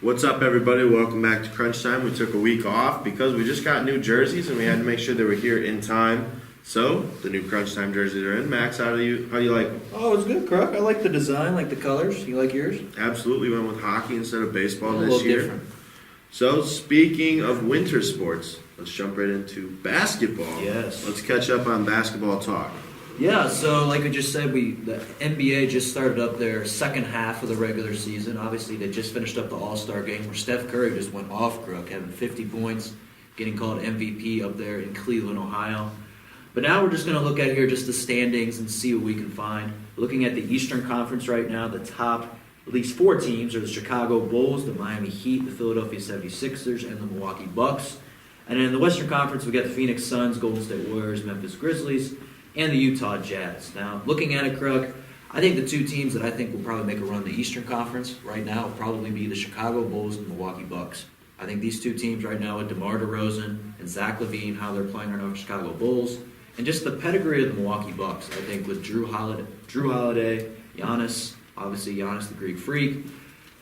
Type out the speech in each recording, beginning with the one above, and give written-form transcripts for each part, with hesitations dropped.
What's up, everybody? Welcome back to Crunch Time. We took a week off because we just got new jerseys and we had to make sure they were here in time. So, the new Crunch Time jerseys are in. Max, how do you like them? Oh, it's good, Kruck. I like the design, like the colors. You like yours? Absolutely. Went with hockey instead of baseball A this little year. different. So, speaking of winter sports, let's jump right into basketball. Yes. Let's catch up on basketball talk. Yeah, so like I just said, the NBA just started up their second half of the regular season. Obviously, they just finished up the All-Star game where Steph Curry just went off, Kruck, having 50 points, getting called MVP up there in Cleveland, Ohio. But now we're just going to look at here just the standings and see what we can find. Looking at the Eastern Conference right now, the top at least four teams are the Chicago Bulls, the Miami Heat, the Philadelphia 76ers, and the Milwaukee Bucks. And then in the Western Conference, we got the Phoenix Suns, Golden State Warriors, Memphis Grizzlies, and the Utah Jazz. Now, looking at it, Kruck, I think the two teams that I think will probably make a run to the Eastern Conference right now will probably be the Chicago Bulls and the Milwaukee Bucks. I think these two teams right now with DeMar DeRozan and Zach LaVine, how they're playing right now with Chicago Bulls, and just the pedigree of the Milwaukee Bucks. I think with Drew Holiday, Giannis, obviously Giannis the Greek Freak,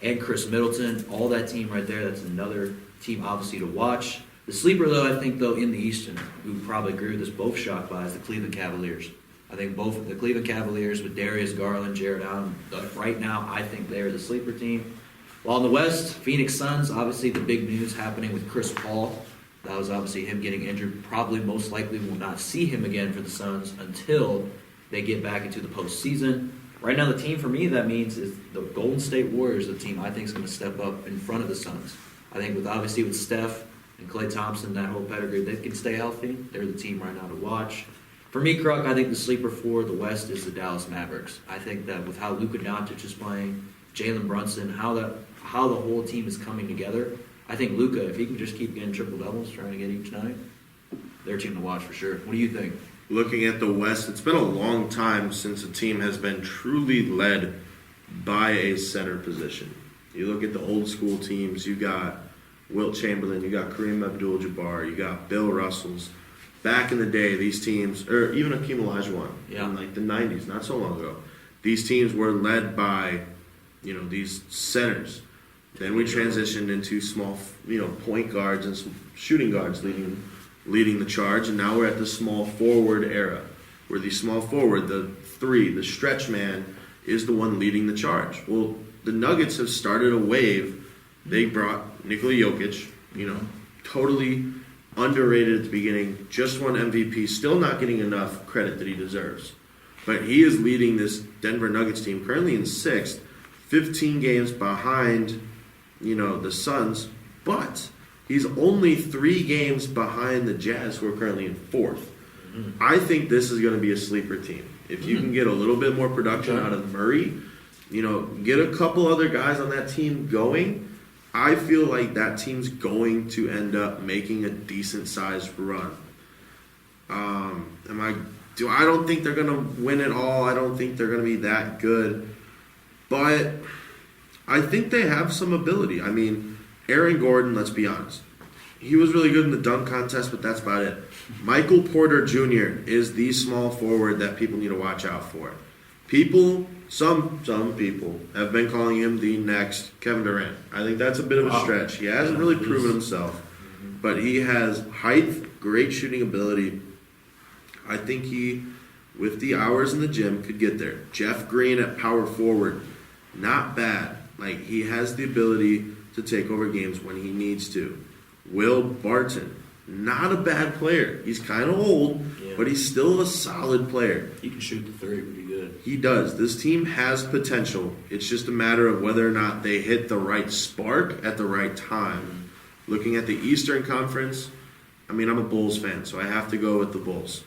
and Chris Middleton, all that team right there, that's another team obviously to watch. The sleeper, though, I think, though, in the Eastern, who probably agree with us, both shocked by, is the Cleveland Cavaliers. I think both the Cleveland Cavaliers with Darius Garland, Jared Allen, right now, I think they're the sleeper team. While in the West, Phoenix Suns, obviously the big news happening with Chris Paul. That was obviously him getting injured. Probably most likely will not see him again for the Suns until they get back into the postseason. Right now, the team for me that means is the Golden State Warriors, the team I think is going to step up in front of the Suns. I think with Steph and Klay Thompson, that whole pedigree, they can stay healthy. They're the team right now to watch. For me, Kruck, I think the sleeper for the West is the Dallas Mavericks. I think that with how Luka Doncic is playing, Jalen Brunson, how the whole team is coming together, I think Luka, if he can just keep getting triple doubles, trying to get each night, they're a team to watch for sure. What do you think? Looking at the West, it's been a long time since a team has been truly led by a center position. You look at the old school teams, you got Wilt Chamberlain, you got Kareem Abdul-Jabbar, you got Bill Russells. Back in the day, these teams, or even Hakeem Olajuwon, in like the 90s, not so long ago, these teams were led by, these centers. Then we transitioned into small, point guards and some shooting guards leading the charge, and now we're at the small forward era, where the small forward, the three, the stretch man, is the one leading the charge. Well, the Nuggets have started a wave. They brought Nikola Jokic, totally underrated at the beginning, just won MVP, still not getting enough credit that he deserves. But he is leading this Denver Nuggets team, currently in 6th, 15 games behind, the Suns, but he's only 3 games behind the Jazz, who are currently in 4th. Mm-hmm. I think this is going to be a sleeper team. If you can get a little bit more production out of Murray, get a couple other guys on that team going, I feel like that team's going to end up making a decent-sized run. I don't think they're going to win it all. I don't think they're going to be that good. But I think they have some ability. I mean, Aaron Gordon, let's be honest. He was really good in the dunk contest, but that's about it. Michael Porter Jr. is the small forward that people need to watch out for. Some people have been calling him the next Kevin Durant. I think that's a bit of a stretch. He hasn't really proven himself, but he has height, great shooting ability. I think he, with the hours in the gym, could get there. Jeff Green at power forward, not bad. Like, he has the ability to take over games when he needs to. Will Barton, not a bad player. He's kind of old, but he's still a solid player. He can shoot the three pretty good. He does. This team has potential. It's just a matter of whether or not they hit the right spark at the right time. Looking at the Eastern Conference, I'm a Bulls fan, so I have to go with the Bulls.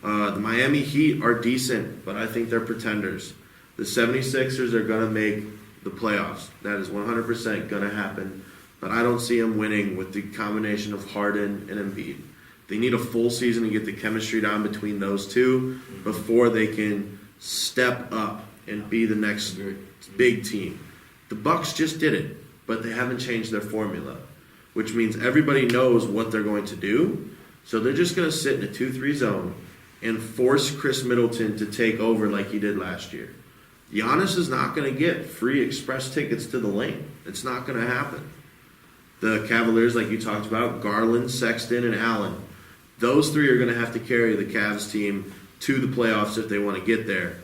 The Miami Heat are decent, but I think they're pretenders. The 76ers are going to make the playoffs. That is 100% going to happen. But I don't see them winning with the combination of Harden and Embiid. They need a full season to get the chemistry down between those two before they can step up and be the next big team. The Bucks just did it, but they haven't changed their formula, which means everybody knows what they're going to do. So they're just going to sit in a 2-3 zone and force Chris Middleton to take over like he did last year. Giannis is not going to get free express tickets to the lane. It's not going to happen. The Cavaliers, like you talked about, Garland, Sexton, and Allen, those three are going to have to carry the Cavs team to the playoffs if they want to get there.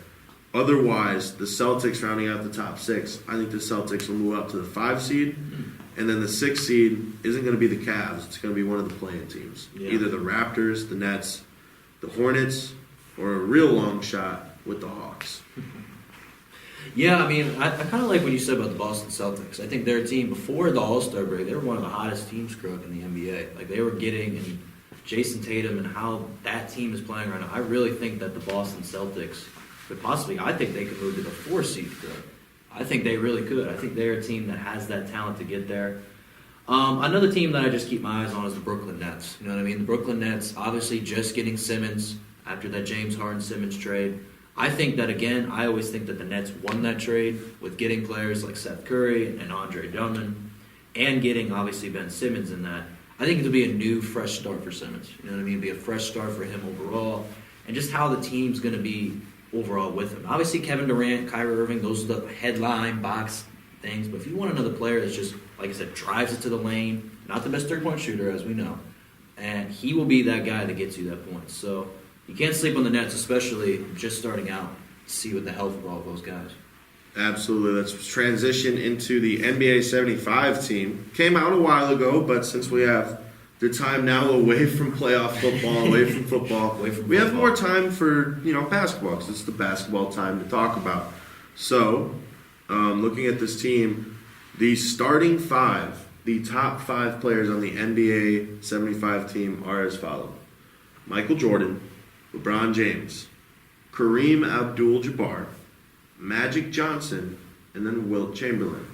Otherwise, the Celtics rounding out the top six, I think the Celtics will move up to the 5 seed, and then the 6 seed isn't going to be the Cavs. It's going to be one of the play-in teams. Yeah. Either the Raptors, the Nets, the Hornets, or a real long shot with the Hawks. Yeah, I mean, I kind of like what you said about the Boston Celtics. I think their team, before the All-Star break, they were one of the hottest teams, Kruck, in the NBA. Like, they were getting, and Jason Tatum and how that team is playing right now, I really think that the Boston Celtics could possibly, I think they could move to the 4 seed, Kruck. I think they really could. I think they're a team that has that talent to get there. Another team that I just keep my eyes on is the Brooklyn Nets. You know what I mean? The Brooklyn Nets, obviously just getting Simmons after that James Harden-Simmons trade. I think that, again, I always think that the Nets won that trade with getting players like Seth Curry and Andre Drummond and getting, obviously, Ben Simmons in that. I think it'll be a new, fresh start for Simmons. You know what I mean? It'll be a fresh start for him overall. And just how the team's going to be overall with him. Obviously, Kevin Durant, Kyrie Irving, those are the headline box things. But if you want another player that's just, like I said, drives it to the lane, not the best three-point shooter, as we know, and he will be that guy that gets you that point. So you can't sleep on the Nets, especially just starting out, to see what the health of all of those guys. Absolutely. Let's transition into the NBA 75 team. Came out a while ago, but since we have the time now away from playoff football, away from football, we have more time for basketball, because it's the basketball time to talk about. So, looking at this team, the starting 5, the top 5 players on the NBA 75 team are as follows: Michael Jordan, LeBron James, Kareem Abdul-Jabbar, Magic Johnson, and then Wilt Chamberlain.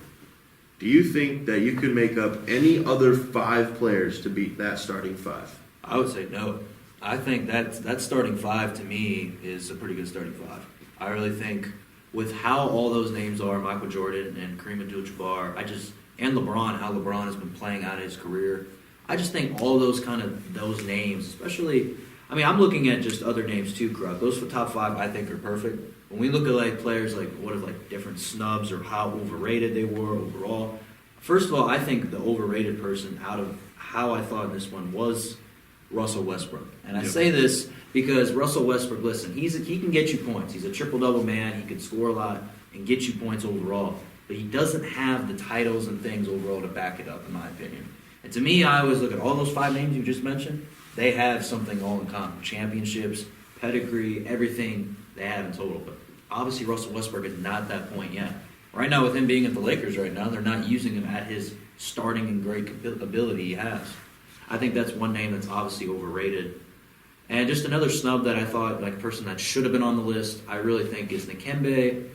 Do you think that you could make up any other 5 players to beat that starting 5? I would say no. I think that starting 5 to me is a pretty good starting 5. I really think with how all those names are, Michael Jordan and Kareem Abdul-Jabbar, and LeBron, how LeBron has been playing out his career, I just think all those those names, especially, I mean, I'm looking at just other names too, Kruck. Those for top 5 I think are perfect. When we look at players different snubs or how overrated they were overall, first of all, I think the overrated person out of how I thought in this one was Russell Westbrook. And I say this because Russell Westbrook, listen, he can get you points. He's a triple-double man. He can score a lot and get you points overall. But he doesn't have the titles and things overall to back it up, in my opinion. And to me, I always look at all those 5 names you just mentioned. They have something all in common. Championships, pedigree, everything they have in total. But obviously Russell Westbrook is not that point yet. Right now, with him being at the Lakers right now, they're not using him at his starting and great ability he has. I think that's one name that's obviously overrated. And just another snub that I thought, a person that should have been on the list, I really think is Dikembe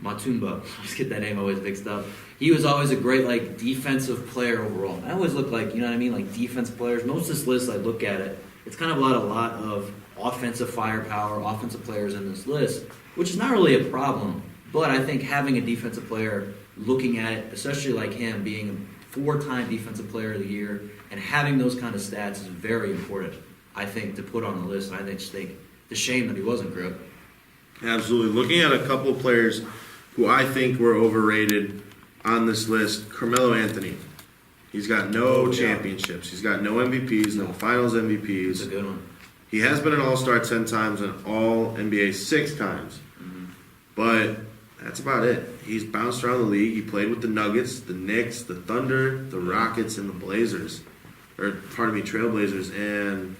Mutombo. I just get that name always mixed up. He was always a great defensive player overall. I always look defensive players. Most of this list, I look at it, it's kind of a lot of offensive firepower, offensive players in this list, which is not really a problem. But I think having a defensive player, looking at it, especially like him, being a 4-time defensive player of the year, and having those kind of stats is very important, I think, to put on the list. And I think it's a shame that he wasn't, Greg. Absolutely. Looking at a couple of players who I think were overrated on this list, Carmelo Anthony. He's got no championships. He's got no MVPs, no finals MVPs. That's a good one. He has been an All-Star 10 times and All-NBA 6 times. Mm-hmm. But that's about it. He's bounced around the league. He played with the Nuggets, the Knicks, the Thunder, the Rockets, and the Blazers. Trailblazers. And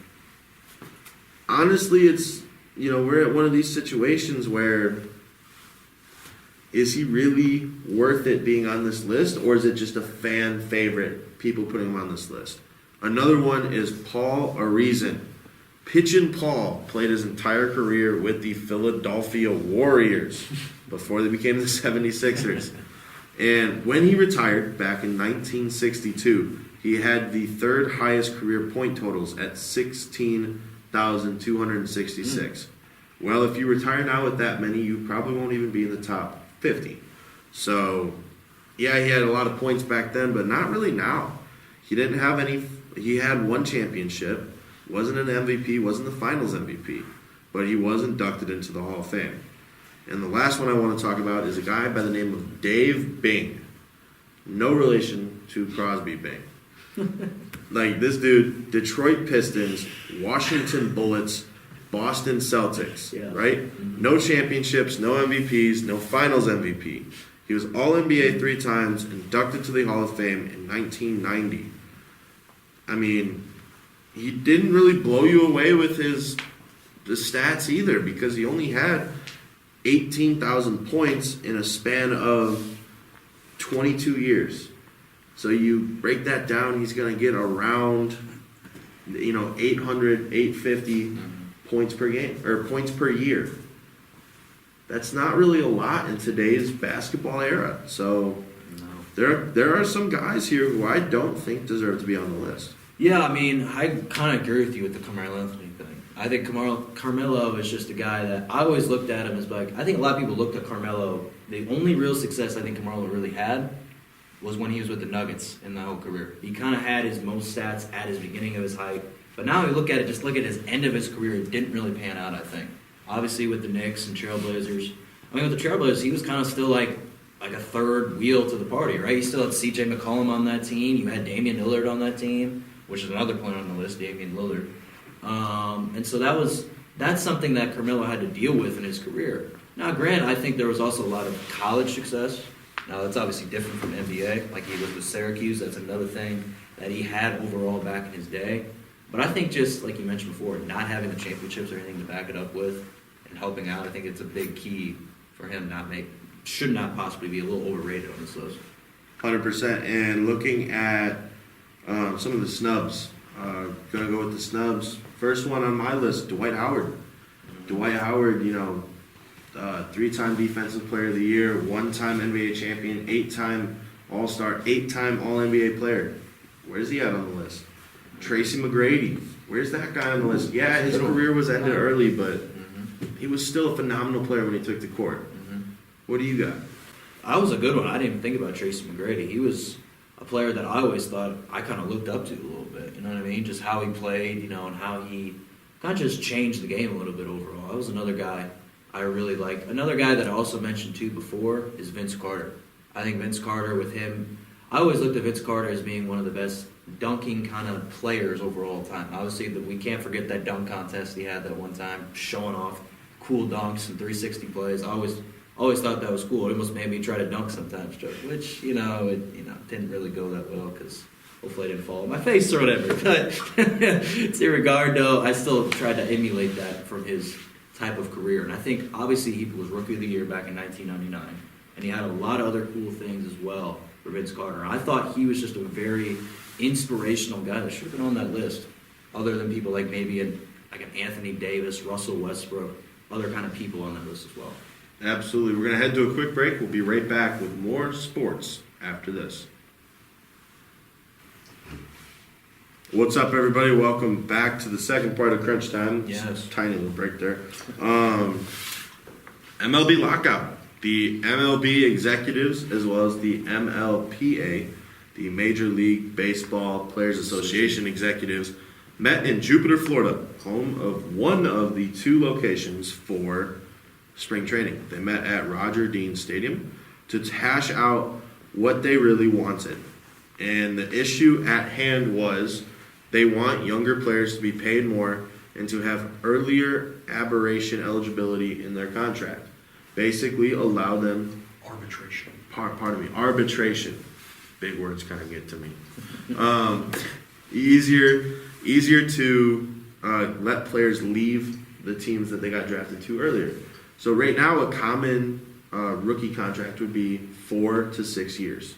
honestly, it's, we're at one of these situations where is he really worth it being on this list, or is it just a fan favorite, people putting him on this list? Another one is Paul Arizin. Pitchin' Paul played his entire career with the Philadelphia Warriors before they became the 76ers. And when he retired back in 1962, he had the 3rd highest career point totals at 16,266. Well, if you retire now with that many, you probably won't even be in the top 50. So, yeah, he had a lot of points back then, but not really now. He didn't have any. He had 1 championship. Wasn't an MVP, wasn't the finals MVP, but he was inducted into the Hall of Fame. And the last one I want to talk about is a guy by the name of Dave Bing. no relation to Crosby Bang. Like, this dude, Detroit Pistons, Washington Bullets, Boston Celtics, Yeah. right? Mm-hmm. No championships, no MVPs, no finals MVP. He was All-NBA 3 times, inducted to the Hall of Fame in 1990. I mean, he didn't really blow you away with the stats either, because he only had 18,000 points in a span of 22 years. So you break that down, he's going to get around, 800, 850 points per game, or points per year. That's not really a lot in today's basketball era. So there are some guys here who I don't think deserve to be on the list. Yeah, I mean, I kind of agree with you with the Carmelo Anthony thing. I think Carmelo is just a guy that I always looked at him as like, I think a lot of people looked at Carmelo. The only real success I think Carmelo really had was when he was with the Nuggets in the whole career. He kind of had his most stats at his beginning of his hype. But now you look at it, just look at his end of his career, it didn't really pan out, I think. Obviously with the Knicks and Trailblazers. I mean, with the Trailblazers, he was kind of still like a third wheel to the party, right? You still had C.J. McCollum on that team. You had Damian Lillard on that team, which is another player on the list, Damian Lillard. And so that's something that Carmelo had to deal with in his career. Now, granted, I think there was also a lot of college success. Now, that's obviously different from NBA. Like he was with Syracuse, that's another thing that he had overall back in his day. But I think just, like you mentioned before, not having the championships or anything to back it up with and helping out, I think it's a big key for him should not possibly be a little overrated on this list. 100%. And looking at some of the snubs, going to go with the snubs. First one on my list, Dwight Howard. Dwight Howard, 3-time Defensive Player of the Year, 1-time NBA champion, 8-time All-Star, 8-time All-NBA player. Where's he at on the list? Tracy McGrady. Where's that guy on the list? Yeah, his career was ended early, but he was still a phenomenal player when he took the court. What do you got? I was a good one. I didn't even think about Tracy McGrady. He was a player that I always thought I kind of looked up to a little bit. You know what I mean? Just how he played, and how he kind of just changed the game a little bit overall. That was another guy I really like. Another guy that I also mentioned too before is Vince Carter. I think Vince Carter with him, I always looked at Vince Carter as being one of the best dunking kind of players overall time. Obviously, we can't forget that dunk contest he had that one time, showing off cool dunks and 360 plays. I always thought that was cool. It almost made me try to dunk sometimes, which it didn't really go that well because hopefully I didn't fall on my face or whatever. But to regard though, I still tried to emulate that from his type of career. And I think obviously he was Rookie of the Year back in 1999, and he had a lot of other cool things as well for Vince Carter. I thought he was just a very inspirational guy that should have been on that list, other than people like maybe an Anthony Davis, Russell Westbrook, other kind of people on that list as well. Absolutely. We're going to head to a quick break. We'll be right back with more sports after this. What's up, everybody? Welcome back to the second part of Crunch Time. Yes. Tiny little break there. MLB lockout. The MLB executives, as well as the MLPA, the Major League Baseball Players Association executives, met in Jupiter, Florida, home of one of the 2 locations for spring training. They met at Roger Dean Stadium to hash out what they really wanted. And the issue at hand was they want younger players to be paid more and to have earlier aberration eligibility in their contract. Basically allow them... Arbitration. Pardon me. Arbitration. Big words kind of get to me. Easier to let players leave the teams that they got drafted to earlier. So right now, a common rookie contract would be 4 to 6 years.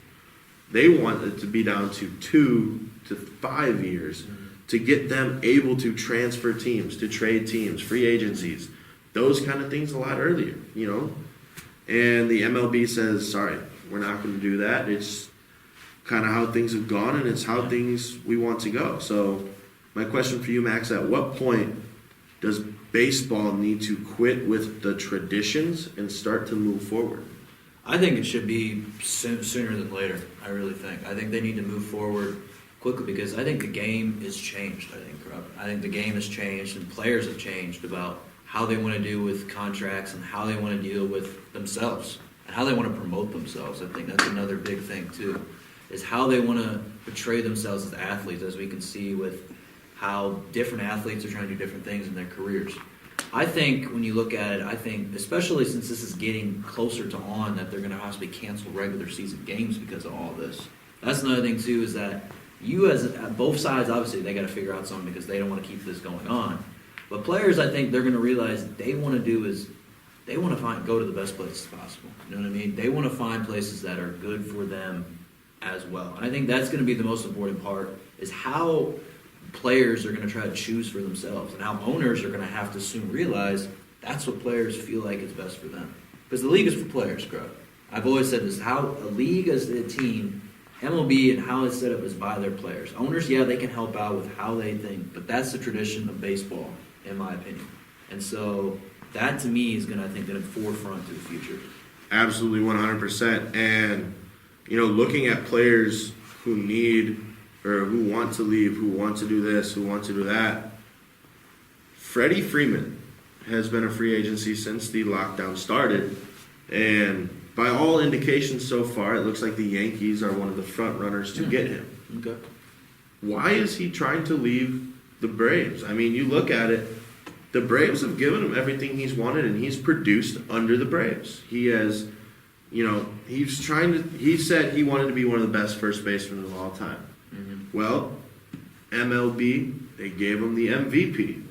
They want it to be down to 2 to 5 years to get them able to transfer teams, to trade teams, free agencies, those kind of things a lot earlier, And the MLB says, sorry, we're not going to do that. It's kind of how things have gone, and it's how things we want to go. So my question for you, Max, at what point does baseball need to quit with the traditions and start to move forward? I think it should be sooner than later. I really think. I think they need to move forward quickly because I think the game is changed. I think the game has changed and players have changed about how they want to deal with contracts and how they want to deal with themselves and and how they want to promote themselves. I think that's another big thing too, is how they want to portray themselves as athletes, as we can see with how different athletes are trying to do different things in their careers. I think when you look at it, I think especially since this is getting closer to on that they're going to possibly cancel regular season games because of all this. That's another thing too, is that you as both sides, obviously they got to figure out something because they don't want to keep this going on. But players, I think they're going to realize they want to do is they want to go to the best places possible. You know what I mean? They want to find places that are good for them as well. And I think that's going to be the most important part, is how players are going to try to choose for themselves, and how owners are going to have to soon realize that's what players feel like is best for them. Because the league is for players, Kruck. I've always said this, how a league as a team, MLB and how it's set up is by their players. Owners, yeah, they can help out with how they think, but that's the tradition of baseball, in my opinion. And so that to me is going to forefront to the future. Absolutely, 100%. And, looking at players who need or who want to leave, who want to do this, who want to do that, Freddie Freeman has been a free agency since the lockdown started. And by all indications so far, it looks like the Yankees are one of the front runners to get him. Okay. Why is he trying to leave the Braves? I mean, you look at it, the Braves have given him everything he's wanted, and he's produced under the Braves. He has, he said he wanted to be one of the best first basemen of all time. Mm-hmm. Well, MLB, they gave him the MVP.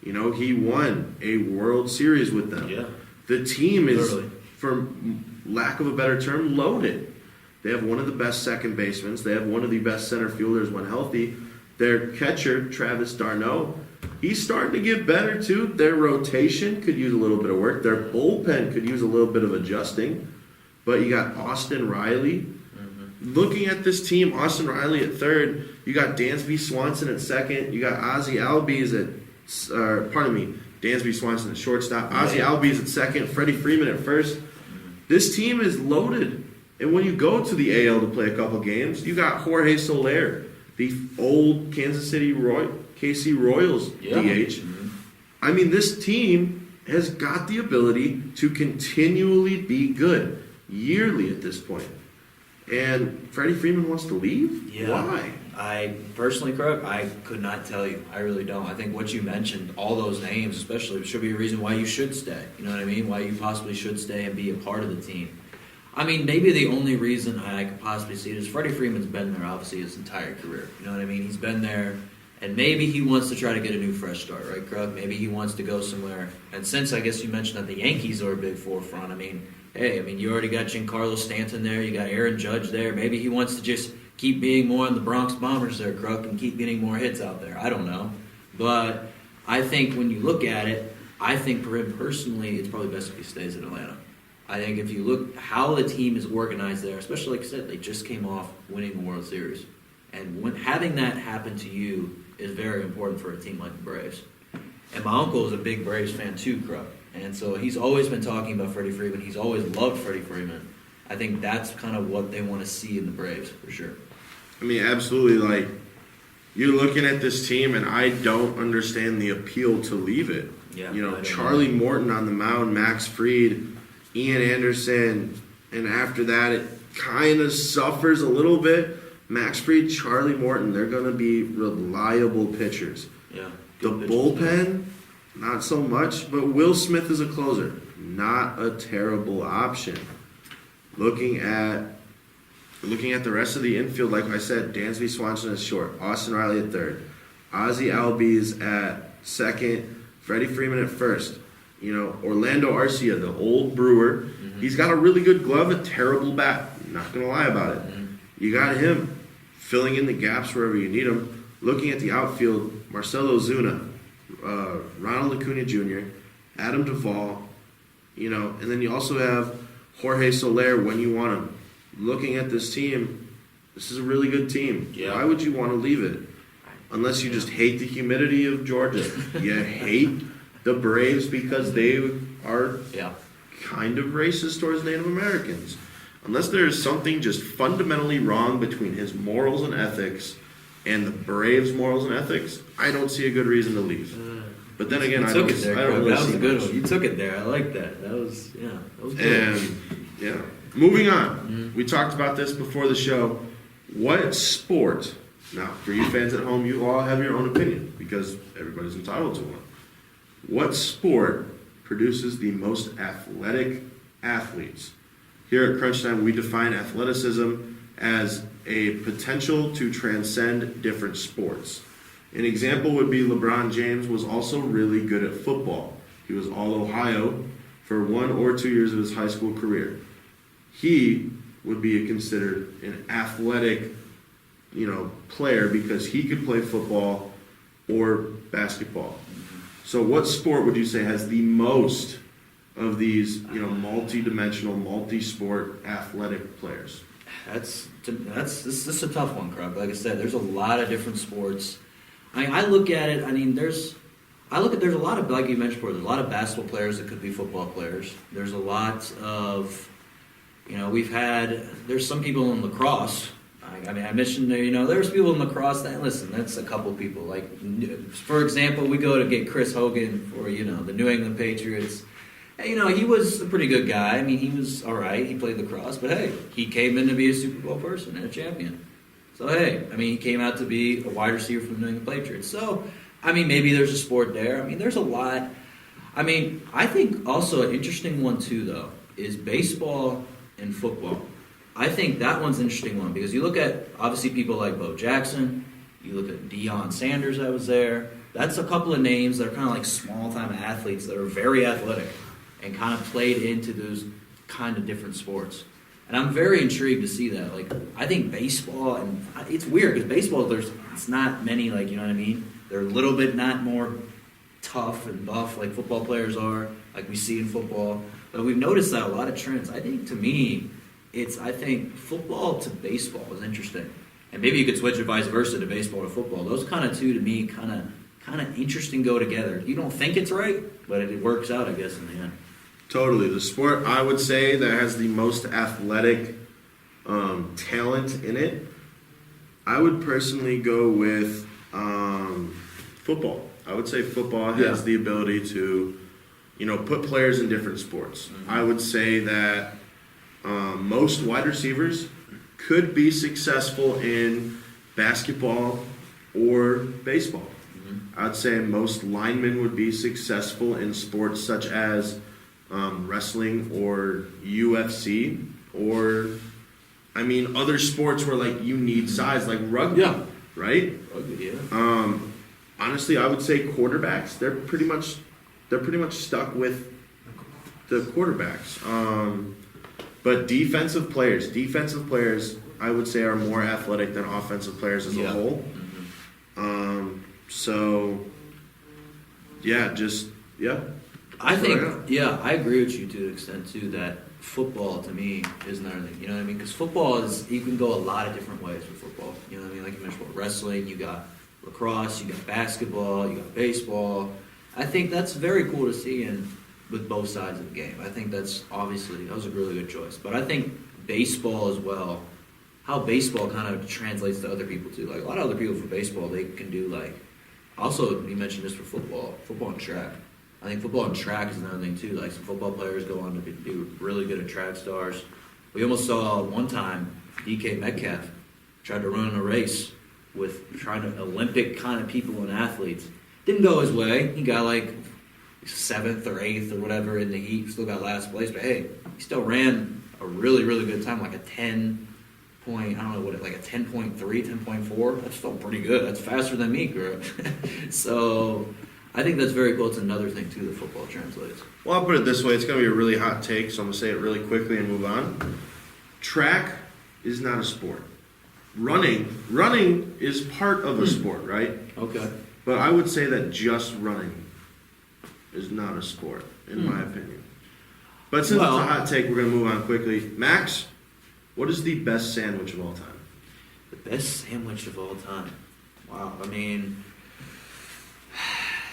He won a World Series with them. Yeah. The team is, for lack of a better term, loaded. They have one of the best second basemen. They have one of the best center fielders when healthy. Their catcher, Travis d'Arnaud, he's starting to get better too. Their rotation could use a little bit of work. Their bullpen could use a little bit of adjusting. But you got Austin Riley. Mm-hmm. Looking at this team, Austin Riley at third. You got Dansby Swanson at second. You got Ozzie Albies Dansby Swanson at shortstop. Ozzie Albies at second. Freddie Freeman at first. Mm-hmm. This team is loaded. And when you go to the AL to play a couple games, you got Jorge Soler, the old Kansas City KC Royals DH. Mm-hmm. I mean, this team has got the ability to continually be good, yearly at this point. And Freddie Freeman wants to leave? Yeah. Why? I personally, Kruck, I could not tell you. I really don't. I think what you mentioned, all those names especially, should be a reason why you should stay. You know what I mean? Why you possibly should stay and be a part of the team. I mean, maybe the only reason I could possibly see it is Freddie Freeman's been there, obviously, his entire career. You know what I mean? He's been there, and maybe he wants to try to get a new fresh start, right, Krug? Maybe he wants to go somewhere. And since I guess you mentioned that the Yankees are a big forefront, you already got Giancarlo Stanton there, you got Aaron Judge there. Maybe he wants to just keep being more on the Bronx Bombers there, Krug, and keep getting more hits out there. I don't know. But I think when you look at it, I think for him personally, it's probably best if he stays in Atlanta. I think if you look how the team is organized there, especially like I said, they just came off winning the World Series. And having that happen to you is very important for a team like the Braves. And my uncle is a big Braves fan too, Kruck. And so he's always been talking about Freddie Freeman. He's always loved Freddie Freeman. I think that's kind of what they want to see in the Braves, for sure. I mean, absolutely. You're looking at this team, and I don't understand the appeal to leave it. Yeah, Charlie Morton on the mound, Max Fried, Ian Anderson, and after that it kind of suffers a little bit. Max Fried, Charlie Morton, they're going to be reliable pitchers. Yeah. The bullpen, not so much, but Will Smith is a closer. Not a terrible option. Looking at the rest of the infield, like I said, Dansby Swanson is short, Austin Riley at third, Ozzie Albies at second, Freddie Freeman at first. Orlando Arcia, the old Brewer, mm-hmm. He's got a really good glove, a terrible bat. Not going to lie about it. Mm-hmm. You got him filling in the gaps wherever you need him. Looking at the outfield, Marcelo Zuna, Ronald Acuna Jr., Adam Duvall, and then you also have Jorge Soler when you want him. Looking at this team, this is a really good team. Yeah. Why would you want to leave it? Unless you just hate the humidity of Georgia. You hate the Braves because they are kind of racist towards Native Americans. Unless there is something just fundamentally wrong between his morals and ethics and the Braves' morals and ethics, I don't see a good reason to leave. But then again, I don't really that was see a good much. one. You took it there. I like that. That was good. And Yeah. Moving on. We talked about this before the show. What sport? Now, for you fans at home, you all have your own opinion because everybody's entitled to one. What sport produces the most athletic athletes? Here at Crunch Time, we define athleticism as a potential to transcend different sports. An example would be LeBron James was also really good at football. He was All-Ohio for 1 or 2 years of his high school career. He would be considered an athletic, player because he could play football or basketball. So what sport would you say has the most of these, multi-dimensional, multi-sport athletic players? This is a tough one, Kruck. Like I said, there's a lot of different sports. I look at it. There's a lot of, like you mentioned before, there's a lot of basketball players that could be football players. There's a lot of, there's some people in lacrosse. I mentioned there's people in lacrosse that, listen, that's a couple people. Like, for example, we go to get Chris Hogan for, the New England Patriots. He was a pretty good guy. He was all right. He played lacrosse. But, hey, he came in to be a Super Bowl person and a champion. So, hey, he came out to be a wide receiver for the New England Patriots. So, maybe there's a sport there. There's a lot. I think also an interesting one, too, though, is baseball and football. I think that one's an interesting one because you look at, obviously, people like Bo Jackson. You look at Deion Sanders that was there. That's a couple of names that are kind of like small-time athletes that are very athletic and kind of played into those kind of different sports. And I'm very intrigued to see that. Like, I think baseball, and it's weird because baseball, it's not many, like, you know what I mean? They're a little bit not more tough and buff like football players are, like we see in football. But we've noticed that a lot of trends. I think, to me, I think football to baseball is interesting. And maybe you could switch it vice versa to baseball to football. Those kind of two, to me, kind of interesting go together. You don't think it's right, but it works out, I guess, in the end. Totally. The sport, I would say, that has the most athletic talent in it, I would personally go with football. I would say football has the ability to, put players in different sports. Mm-hmm. I would say that most wide receivers could be successful in basketball or baseball. Mm-hmm. I'd say most linemen would be successful in sports such as wrestling or UFC or, other sports where, like, you need size, like rugby, right? Rugby, yeah. Honestly, I would say quarterbacks. They're pretty much stuck with the quarterbacks. But defensive players, I would say, are more athletic than offensive players as a whole. Mm-hmm. I think, I agree with you to an extent, too, that football, to me, is another thing. You know what I mean? Because football you can go a lot of different ways with football. You know what I mean? Like you mentioned about wrestling, you got lacrosse, you got basketball, you got baseball. I think that's very cool to see with both sides of the game. I think that was a really good choice. But I think baseball as well, how baseball kind of translates to other people, too. Like, a lot of other people for baseball, they can do, like, also, you mentioned this for football and track. I think football and track is another thing, too. Like, some football players go on to do really good at track stars. We almost saw one time DK Metcalf tried to run in a race with trying to Olympic kind of people and athletes. Didn't go his way. He got, like, 7th or 8th or whatever in the heat. Still got last place. But, hey, he still ran a really, really good time, like a 10 point, like a 10.3, 10.4. That's still pretty good. That's faster than me, girl. So I think that's very cool. It's another thing, too, that football translates. Well, I'll put it this way. It's going to be a really hot take, so I'm going to say it really quickly and move on. Track is not a sport. Running is part of a sport, right? Okay. But I would say that just running is not a sport, in my opinion. But since it's a hot take, we're going to move on quickly. Max, what is the best sandwich of all time? The best sandwich of all time? Wow.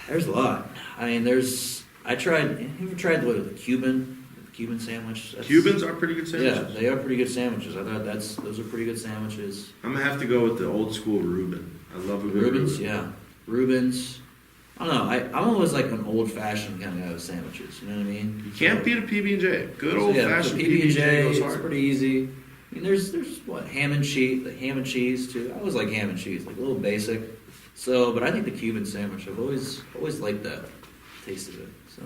There's a lot. Have you ever tried the Cuban sandwich? Cubans are pretty good sandwiches. Yeah, they are pretty good sandwiches. I thought those are pretty good sandwiches. I'm going to have to go with the old school Reuben. I love a good Reuben's, yeah. Reuben's. I don't know. I'm always like an old fashioned kind of guy with sandwiches. You know what I mean? You can't beat a PB&J. Good So, old yeah, fashioned PB&J PB&J goes it's hard. pretty easy. I mean, there's what ham and cheese too. I always like ham and cheese, like a little basic. So, but I think the Cuban sandwich, I've always liked that taste of it. So,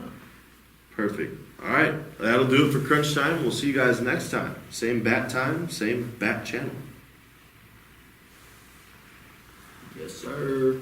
Perfect. All right, that'll do it for Crunch Time. We'll see you guys next time. Same bat time, same bat channel. yes, sir.